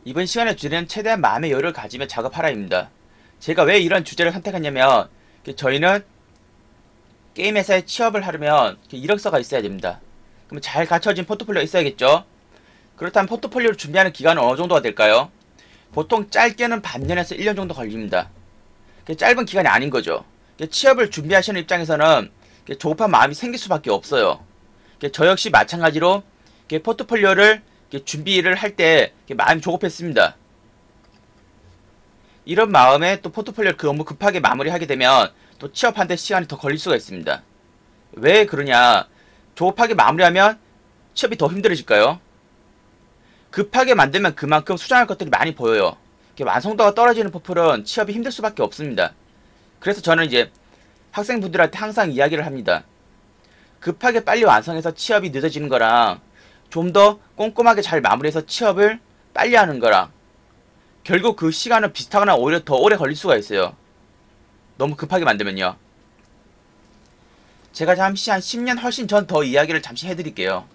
이번 시간의 주제는 최대한 마음의 여유를 가지며 작업하라입니다. 제가 왜 이런 주제를 선택했냐면 저희는 게임 회사에 취업을 하려면 이력서가 있어야 됩니다. 그럼 잘 갖춰진 포트폴리오가 있어야겠죠? 그렇다면 포트폴리오를 준비하는 기간은 어느 정도가 될까요? 보통 짧게는 반년에서 1년 정도 걸립니다. 짧은 기간이 아닌 거죠. 취업을 준비하시는 입장에서는 조급한 마음이 생길 수밖에 없어요. 저 역시 마찬가지로 포트폴리오를 준비를 할 때 마음이 조급했습니다. 이런 마음에 또 포트폴리오를 너무 급하게 마무리하게 되면 또 취업하는데 시간이 더 걸릴 수가 있습니다. 왜 그러냐? 조급하게 마무리하면 취업이 더 힘들어질까요? 급하게 만들면 그만큼 수정할 것들이 많이 보여요. 완성도가 떨어지는 포플은 취업이 힘들 수밖에 없습니다. 그래서 저는 이제 학생분들한테 항상 이야기를 합니다. 급하게 빨리 완성해서 취업이 늦어지는 거랑 좀 더 꼼꼼하게 잘 마무리해서 취업을 빨리 하는 거랑 결국 그 시간은 비슷하거나 오히려 더 오래 걸릴 수가 있어요. 너무 급하게 만들면요. 제가 잠시 한 10년 훨씬 전 더 이야기를 잠시 해드릴게요.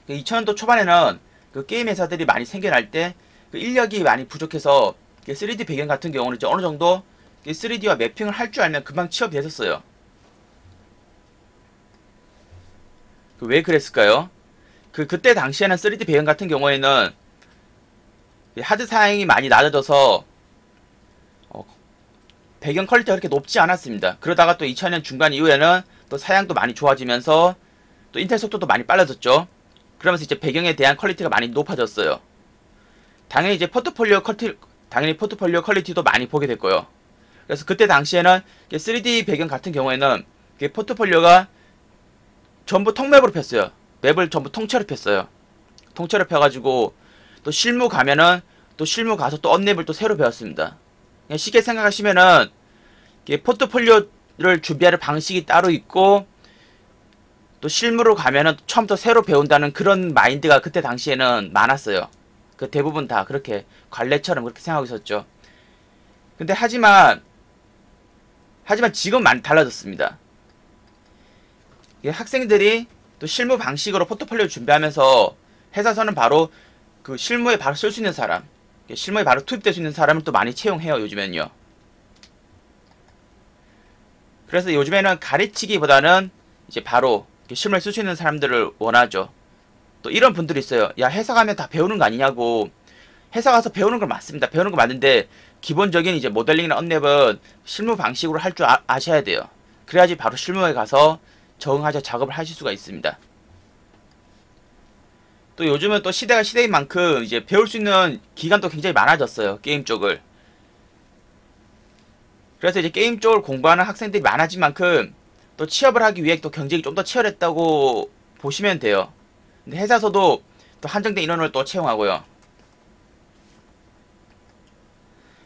2000년도 초반에는 그 게임 회사들이 많이 생겨날 때 그 인력이 많이 부족해서 3D 배경 같은 경우는 어느 정도 3D와 매핑을 할 줄 알면 금방 취업이 됐었어요. 왜 그랬을까요? 그때 당시에는 3D 배경 같은 경우에는 하드 사양이 많이 낮아져서 배경 퀄리티가 그렇게 높지 않았습니다. 그러다가 또 2000년 중반 이후에는 또 사양도 많이 좋아지면서 또 인텔 속도도 많이 빨라졌죠. 그러면서 이제 배경에 대한 퀄리티가 많이 높아졌어요. 당연히 이제 포트폴리오 퀄리티도 많이 보게 됐고요. 그래서 그때 당시에는 3D 배경 같은 경우에는 포트폴리오가 전부 통맵으로 폈어요. 맵을 전부 통째로 폈어요. 통째로 펴가지고 또 실무 가면은 또 실무 가서 또 언랩을 또 새로 배웠습니다. 그냥 쉽게 생각하시면은 포트폴리오를 준비하는 방식이 따로 있고 또 실무로 가면은 처음부터 새로 배운다는 그런 마인드가 그때 당시에는 많았어요. 그 대부분 다 그렇게 관례처럼 그렇게 생각하고 있었죠. 근데 하지만 지금 많이 달라졌습니다. 학생들이 또 실무 방식으로 포트폴리오 준비하면서 회사에서는 바로 그 실무에 바로 쓸 수 있는 사람, 실무에 바로 투입될 수 있는 사람을 또 많이 채용해요, 요즘엔요. 그래서 요즘에는 가르치기보다는 이제 바로 실무에 쓸 수 있는 사람들을 원하죠. 또 이런 분들이 있어요. 야, 회사 가면 다 배우는 거 아니냐고. 회사 가서 배우는 건 맞습니다. 배우는 거 맞는데 기본적인 이제 모델링이나 언랩은 실무 방식으로 할 줄 아셔야 돼요. 그래야지 바로 실무에 가서 적응하자 작업을 하실 수가 있습니다. 또 요즘은 또 시대가 시대인 만큼 이제 배울 수 있는 기간도 굉장히 많아졌어요. 게임 쪽을. 그래서 이제 게임 쪽을 공부하는 학생들이 많아진 만큼 또 취업을 하기 위해 또 경쟁이 좀 더 치열했다고 보시면 돼요. 근데 회사에서도 또 한정된 인원을 또 채용하고요.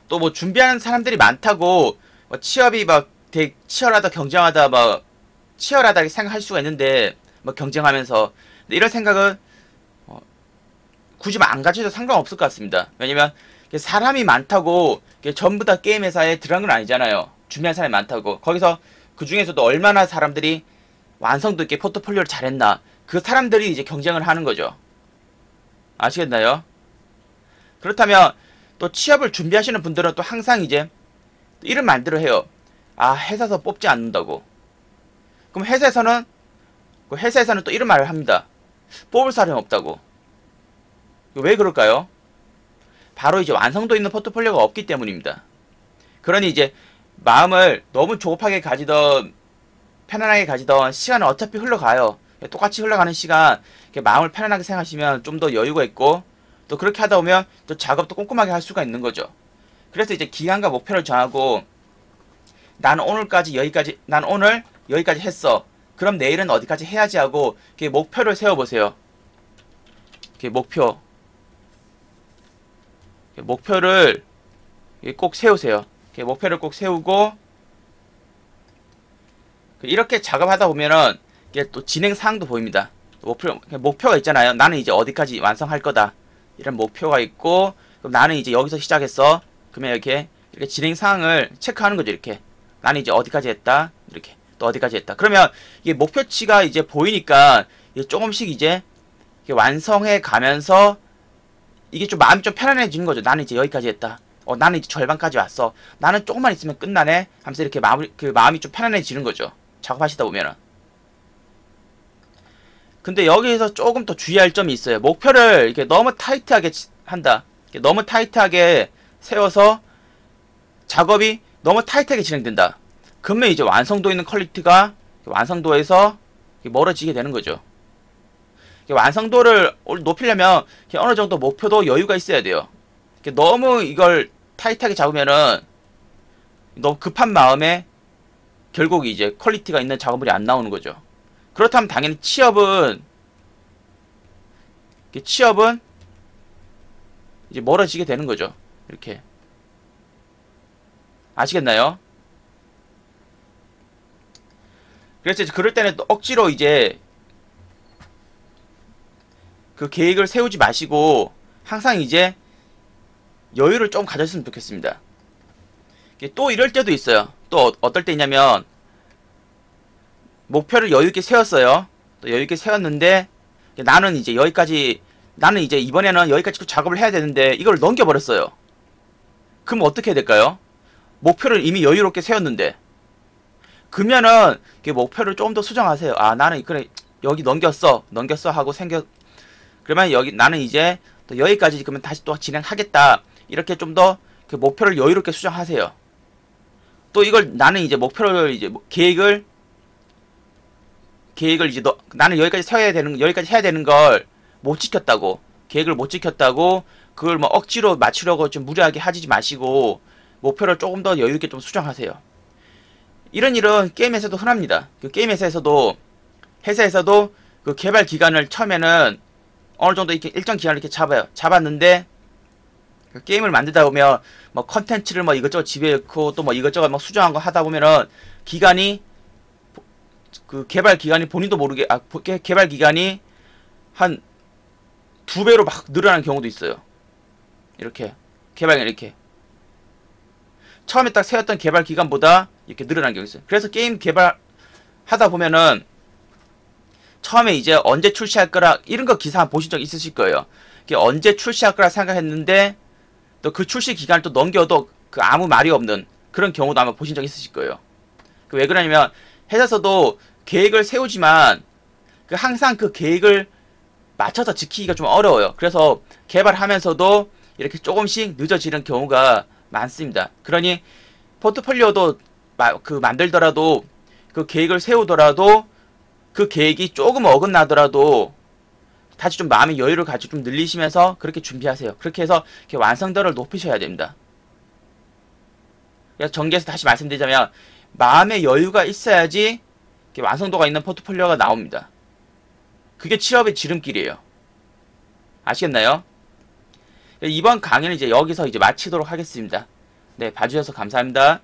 또 뭐 준비하는 사람들이 많다고 뭐 취업이 막 되게 치열하다 경쟁하다 막 치열하다고 생각할 수가 있는데 뭐 경쟁하면서 근데 이런 생각은 굳이 안 가져도 상관없을 것 같습니다. 왜냐면 사람이 많다고 전부 다 게임 회사에 들어간 건 아니잖아요. 준비한 사람이 많다고 거기서 그 중에서도 얼마나 사람들이 완성도 있게 포트폴리오를 잘했나 그 사람들이 이제 경쟁을 하는 거죠. 아시겠나요? 그렇다면 또 취업을 준비하시는 분들은 또 항상 이제 이런 말들을 해요. 아, 회사에서 뽑지 않는다고. 그럼 회사에서는 또 이런 말을 합니다. 뽑을 사람이 없다고. 왜 그럴까요? 바로 이제 완성도 있는 포트폴리오가 없기 때문입니다. 그러니 이제 마음을 너무 조급하게 가지던 편안하게 가지던 시간은 어차피 흘러가요. 똑같이 흘러가는 시간 마음을 편안하게 생각하시면 좀 더 여유가 있고 또 그렇게 하다 보면 또 작업도 꼼꼼하게 할 수가 있는 거죠. 그래서 이제 기간과 목표를 정하고 난 오늘 여기까지 했어. 그럼 내일은 어디까지 해야지 하고 목표를 세워보세요. 목표를 꼭 세우세요. 목표를 꼭 세우고 이렇게 작업하다 보면은 이게 또 진행 사항도 보입니다. 목표가 있잖아요. 나는 이제 어디까지 완성할 거다. 이런 목표가 있고 그럼 나는 이제 여기서 시작했어. 그러면 이렇게 진행 사항을 체크하는 거죠. 이렇게 나는 이제 어디까지 했다. 이렇게 또 어디까지 했다. 그러면 이게 목표치가 이제 보이니까 조금씩 이제 완성해 가면서 이게 좀 마음이 좀 편안해지는 거죠. 나는 이제 여기까지 했다. 나는 이제 절반까지 왔어. 나는 조금만 있으면 끝나네. 하면서 이렇게 마음이 좀 편안해지는 거죠. 작업하시다 보면은. 근데 여기에서 조금 더 주의할 점이 있어요. 목표를 이렇게 너무 타이트하게 한다. 너무 타이트하게 세워서 작업이 너무 타이트하게 진행된다. 그러면 이제 완성도 있는 퀄리티가 완성도에서 멀어지게 되는 거죠. 완성도를 높이려면 어느 정도 목표도 여유가 있어야 돼요. 너무 이걸 타이트하게 잡으면은 너무 급한 마음에 결국 이제 퀄리티가 있는 작업물이 안 나오는 거죠. 그렇다면 당연히 취업은 이제 멀어지게 되는 거죠. 이렇게. 아시겠나요? 그래서 이제 그럴 때는 또 억지로 이제 그 계획을 세우지 마시고 항상 이제 여유를 좀 가졌으면 좋겠습니다. 또 이럴 때도 있어요. 또 어떨 때 있냐면 목표를 여유있게 세웠어요. 또 여유있게 세웠는데 나는 이제 이번에는 여기까지 작업을 해야 되는데 이걸 넘겨버렸어요. 그럼 어떻게 해야 될까요? 목표를 이미 여유롭게 세웠는데 그러면은 목표를 조금 더 수정하세요. 아, 나는 그래 여기 넘겼어 하고 그러면 나는 이제 또 여기까지 그러면 다시 또 진행하겠다. 이렇게 좀 더 그 목표를 여유롭게 수정하세요. 또 이걸 나는 이제 목표를 이제 계획을 이제 나는 여기까지 해야 되는 걸 못 지켰다고, 계획을 못 지켰다고 그걸 뭐 억지로 맞추려고 좀 무리하게 하지 마시고 목표를 조금 더 여유있게 좀 수정하세요. 이런 일은 게임에서도 흔합니다. 그 게임 회사에서도 그 개발 기간을 처음에는 어느 정도 이렇게 일정 기간을 이렇게 잡았는데 그 게임을 만들다 보면 뭐 컨텐츠를 뭐 이것저것 집어넣고 또 뭐 이것저것 뭐 수정한 거 하다 보면은 그 개발 기간이 본인도 모르게 개발 기간이 한 2배로 막 늘어나는 경우도 있어요. 이렇게 처음에 딱 세웠던 개발 기간보다 이렇게 늘어나는 경우가 있어요. 그래서 게임 개발 하다 보면은 처음에 이제 언제 출시할 거라 이런 거 기사 보신 적 있으실 거예요. 언제 출시할 거라 생각했는데 또 그 출시 기간을 또 넘겨도 그 아무 말이 없는 그런 경우도 아마 보신 적 있으실 거예요. 왜 그러냐면 회사에서도 계획을 세우지만 항상 그 계획을 맞춰서 지키기가 좀 어려워요. 그래서 개발하면서도 이렇게 조금씩 늦어지는 경우가 많습니다. 그러니 포트폴리오도 만들더라도 그 계획을 세우더라도 그 계획이 조금 어긋나더라도 다시 좀 마음의 여유를 가지고 좀 늘리시면서 그렇게 준비하세요. 그렇게 해서 이렇게 완성도를 높이셔야 됩니다. 그래서 정리해서 다시 말씀드리자면 마음의 여유가 있어야지 이렇게 완성도가 있는 포트폴리오가 나옵니다. 그게 취업의 지름길이에요. 아시겠나요? 이번 강의는 이제 여기서 이제 마치도록 하겠습니다. 네, 봐주셔서 감사합니다.